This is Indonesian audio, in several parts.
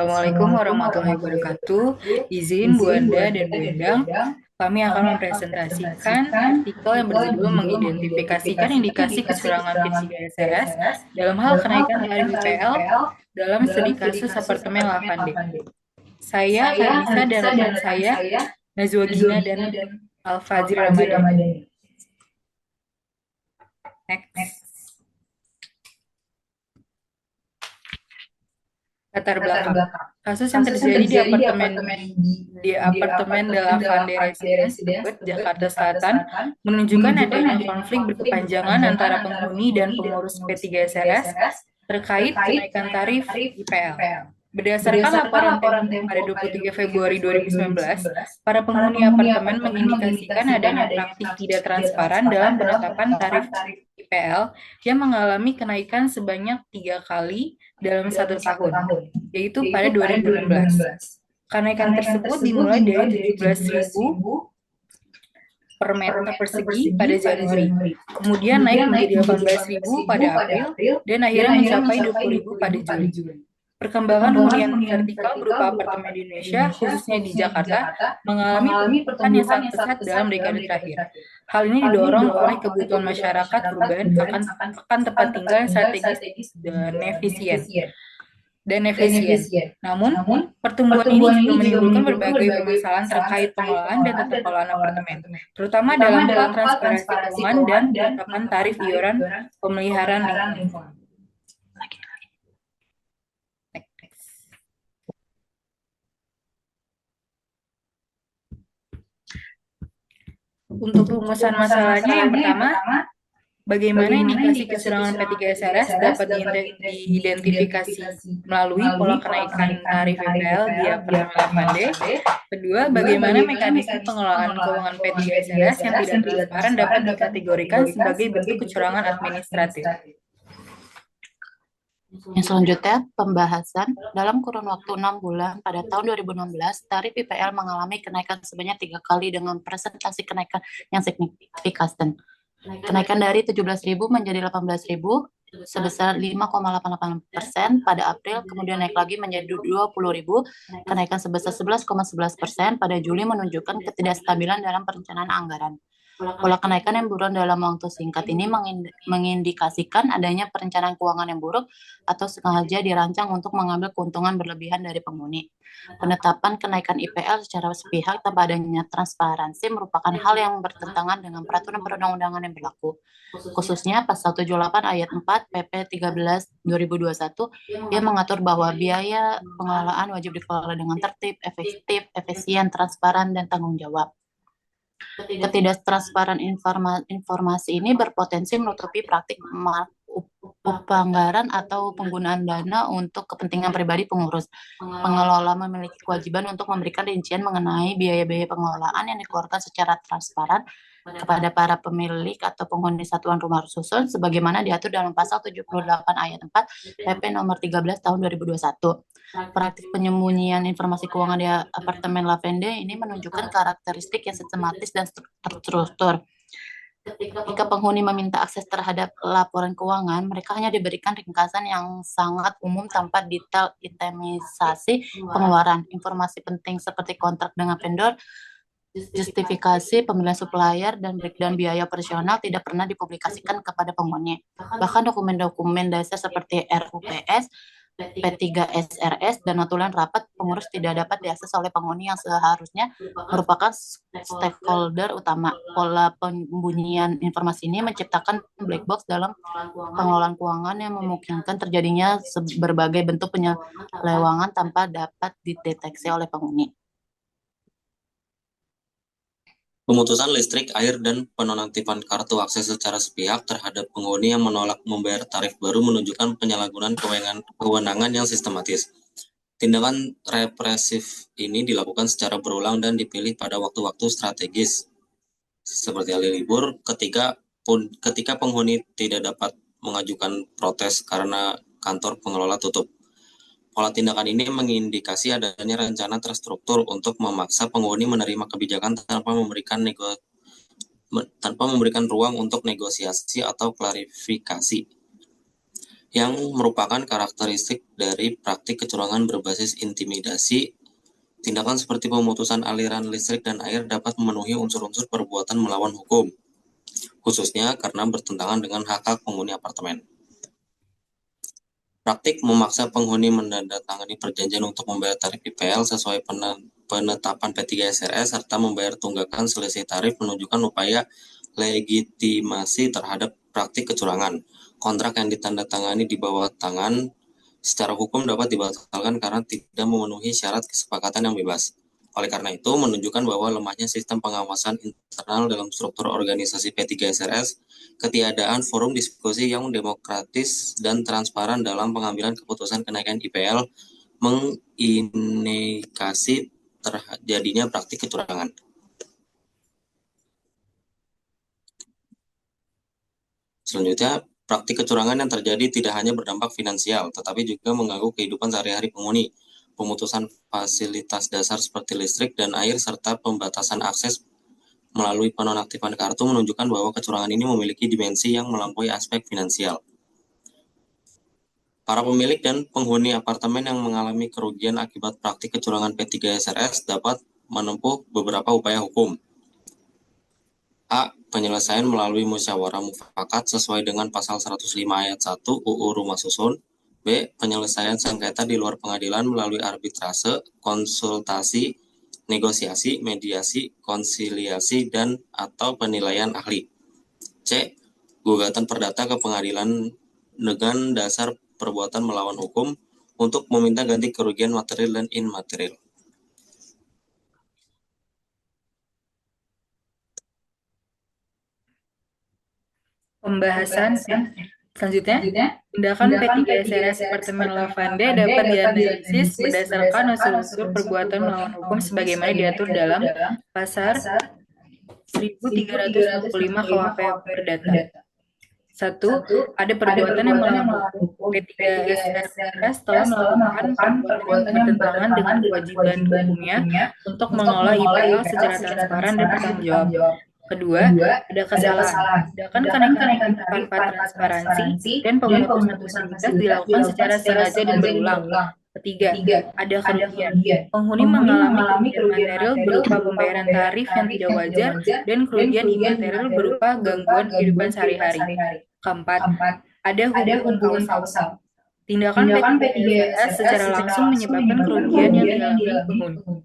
Assalamualaikum warahmatullahi wabarakatuh. Izin Bu Anda dan Bu Endang, kami akan mempresentasikan artikel yang berjudul mengidentifikasikan indikasi kecurangan P3SRS dalam hal kenaikan tarif IPL dalam studi kasus apartemen Lavande. Saya, Kainisa, dan rekan saya, Najwa Gina dan Alfazir Ramadhani. Next. Latar belakang. Kasus yang terjadi di apartemen De La Fande Residence, Tebet, Jakarta Selatan, menunjukkan adanya konflik berkepanjangan antara penghuni dan pengurus P3SRS terkait kenaikan tarif IPL. Berdasarkan laporan Tempo pada 23 Februari 2019, para penghuni apartemen mengindikasikan adanya praktik tidak transparan dalam penetapan tarif IPL yang mengalami kenaikan sebanyak 3 kali dalam 1 tahun, yaitu pada 2016. Kenaikan tersebut dimulai dari 17.000 per meter persegi pada Januari, kemudian naik menjadi 18.000 pada April, dan akhirnya mencapai 20.000 pada Juli. Perkembangan hunian vertikal berupa apartemen di Indonesia, khususnya di Jakarta, mengalami pertumbuhan yang sangat pesat dalam dekade terakhir. Hal ini didorong oleh kebutuhan masyarakat urban akan tempat tinggal yang strategis dan efisien. Namun, pertumbuhan ini juga menimbulkan berbagai permasalahan terkait pengelolaan dan tata kelola apartemen, terutama dalam hal transparansi keuangan dan penetapan tarif iuran pemeliharaan lingkungan. Untuk rumusan masalahnya, yang pertama, bagaimana indikasi kecurangan P3SRS dapat diidentifikasi melalui pola kenaikan tarif IPL di apartemen Lavande. Kedua, bagaimana mekanisme pengelolaan keuangan P3SRS yang tidak transparan dapat dikategorikan sebagai bentuk kecurangan administratif. Yang selanjutnya, pembahasan dalam kurun waktu 6 bulan pada tahun 2016, tarif IPL mengalami kenaikan sebanyak 3 kali dengan presentasi kenaikan yang signifikan. Kenaikan dari 17.000 menjadi 18.000 sebesar 5,88% pada April, kemudian naik lagi menjadi 20.000, kenaikan sebesar 11,11% pada Juli menunjukkan ketidakstabilan dalam perencanaan anggaran. Pola kenaikan yang buruan dalam waktu singkat ini mengindikasikan adanya perencanaan keuangan yang buruk atau sengaja dirancang untuk mengambil keuntungan berlebihan dari penghuni. Penetapan kenaikan IPL secara sepihak tanpa adanya transparansi merupakan hal yang bertentangan dengan peraturan perundang-undangan yang berlaku, khususnya Pasal 78 Ayat 4 PP 13 2021 yang mengatur bahwa biaya pengelolaan wajib dikelola dengan tertib, efektif, efisien, transparan, dan tanggung jawab. Ketidaktransparan informasi ini berpotensi menutupi praktik pelanggaran atau penggunaan dana untuk kepentingan pribadi pengurus. Pengelola memiliki kewajiban untuk memberikan rincian mengenai biaya-biaya pengelolaan yang dikeluarkan secara transparan kepada para pemilik atau penghuni satuan rumah susun sebagaimana diatur dalam Pasal 78 Ayat 4 PP nomor 13 tahun 2021. Praktik penyembunyian informasi keuangan di apartemen Lavande ini menunjukkan karakteristik yang sistematis dan terstruktur. Jika penghuni meminta akses terhadap laporan keuangan, mereka hanya diberikan ringkasan yang sangat umum tanpa detail itemizasi pengeluaran. Informasi penting seperti kontrak dengan vendor, justifikasi pemilihan supplier, dan breakdown biaya operasional tidak pernah dipublikasikan kepada penghuni. Bahkan dokumen-dokumen dasar seperti RUPS, P3SRS, dan notulen rapat pengurus tidak dapat diakses oleh penghuni yang seharusnya merupakan stakeholder utama. Pola pembunyian informasi ini menciptakan black box dalam pengelolaan keuangan yang memungkinkan terjadinya berbagai bentuk penyelewangan tanpa dapat dideteksi oleh penghuni. Pemutusan listrik, air, dan penonaktifan kartu akses secara sepihak terhadap penghuni yang menolak membayar tarif baru menunjukkan penyalahgunaan kewenangan yang sistematis. Tindakan represif ini dilakukan secara berulang dan dipilih pada waktu-waktu strategis, seperti hari libur, ketika penghuni tidak dapat mengajukan protes karena kantor pengelola tutup. Pola tindakan ini mengindikasi adanya rencana terstruktur untuk memaksa penghuni menerima kebijakan tanpa memberikan ruang untuk negosiasi atau klarifikasi. yang merupakan karakteristik dari praktik kecurangan berbasis intimidasi. Tindakan seperti pemutusan aliran listrik dan air dapat memenuhi unsur-unsur perbuatan melawan hukum, khususnya karena bertentangan dengan hak-hak penghuni apartemen. Praktik memaksa penghuni menandatangani perjanjian untuk membayar tarif IPL sesuai penetapan P3SRS serta membayar tunggakan selisih tarif menunjukkan upaya legitimasi terhadap praktik kecurangan. Kontrak yang ditandatangani di bawah tangan secara hukum dapat dibatalkan karena tidak memenuhi syarat kesepakatan yang bebas. Oleh karena itu, menunjukkan bahwa lemahnya sistem pengawasan internal dalam struktur organisasi P3SRS, ketiadaan forum diskusi yang demokratis dan transparan dalam pengambilan keputusan kenaikan IPL mengindikasi terjadinya praktik kecurangan. Selanjutnya, praktik kecurangan yang terjadi tidak hanya berdampak finansial, tetapi juga mengganggu kehidupan sehari-hari penghuni. Pemutusan fasilitas dasar seperti listrik dan air serta pembatasan akses melalui penonaktifan kartu menunjukkan bahwa kecurangan ini memiliki dimensi yang melampaui aspek finansial. Para pemilik dan penghuni apartemen yang mengalami kerugian akibat praktik kecurangan P3SRS dapat menempuh beberapa upaya hukum. A. Penyelesaian melalui musyawarah mufakat sesuai dengan pasal 105 ayat 1 UU Rumah Susun. B. Penyelesaian sengketa di luar pengadilan melalui arbitrase, konsultasi, negosiasi, mediasi, konsiliasi, dan atau penilaian ahli. C. Gugatan perdata ke pengadilan dengan dasar perbuatan melawan hukum untuk meminta ganti kerugian material dan immaterial. Pembahasan selanjutnya, tindakan P3SRS Apartemen Lavande dapat dianalisis berdasarkan unsur-unsur perbuatan melawan hukum sebagaimana diatur dalam Pasal 1365 KUHP Perdata. 1. Ada perbuatan yang melawan hukum. P3SRS telah melakukan perbuatan yang bertentangan dengan kewajiban hukumnya untuk mengelola IPL secara transparan dan bertanggung jawab. Kedua, ada kesalahan. Tindakan kenaikan tanpa transparansi dan pemutusan fasilitas dilakukan secara sengaja dan berulang. Ketiga, ada kerugian. Penghuni mengalami kerugian material berupa pembayaran tarif yang tidak wajar dan kerugian imaterial berupa gangguan kehidupan sehari-hari. Keempat, ada hubungan kausal. Tindakan P3SRS secara langsung menyebabkan kerugian yang dialami penghuni.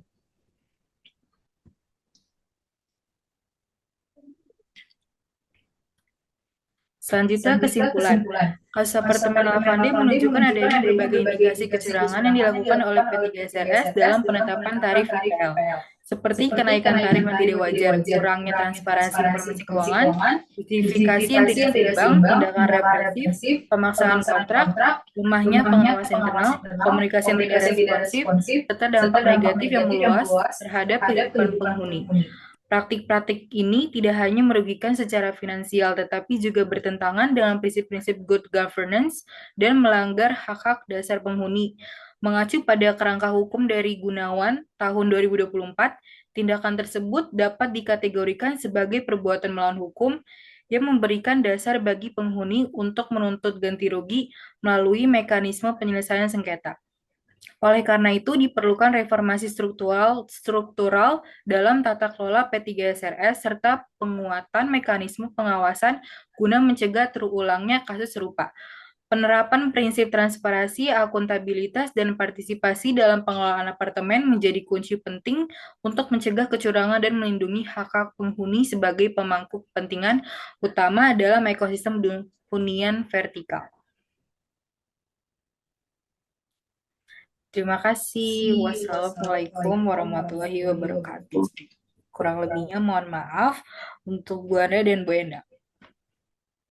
Selanjutnya, kesimpulan. Kasus apartemen Lavande menunjukkan adanya berbagai indikasi kecurangan yang dilakukan oleh P3SRS dalam penetapan tarif IPL, seperti kenaikan tarif yang tidak wajar, kurangnya transparansi informasi keuangan, justifikasi yang tidak seimbang, tindakan represif, pemaksaan kontrak, lemahnya pengawasan internal, komunikasi yang tidak responsif, serta dampak negatif yang meluas terhadap kehidupan penghuni. Praktik-praktik ini tidak hanya merugikan secara finansial, tetapi juga bertentangan dengan prinsip-prinsip good governance dan melanggar hak-hak dasar penghuni. Mengacu pada kerangka hukum dari Gunawan tahun 2024, tindakan tersebut dapat dikategorikan sebagai perbuatan melawan hukum yang memberikan dasar bagi penghuni untuk menuntut ganti rugi melalui mekanisme penyelesaian sengketa. Oleh karena itu, diperlukan reformasi struktural dalam tata kelola P3SRS serta penguatan mekanisme pengawasan guna mencegah terulangnya kasus serupa. Penerapan prinsip transparansi, akuntabilitas, dan partisipasi dalam pengelolaan apartemen menjadi kunci penting untuk mencegah kecurangan dan melindungi hak-hak penghuni sebagai pemangku kepentingan utama dalam ekosistem hunian vertikal. Terima kasih. Wassalamualaikum warahmatullahi wabarakatuh. Kurang lebihnya mohon maaf untuk Bu Anda dan Bu Enda.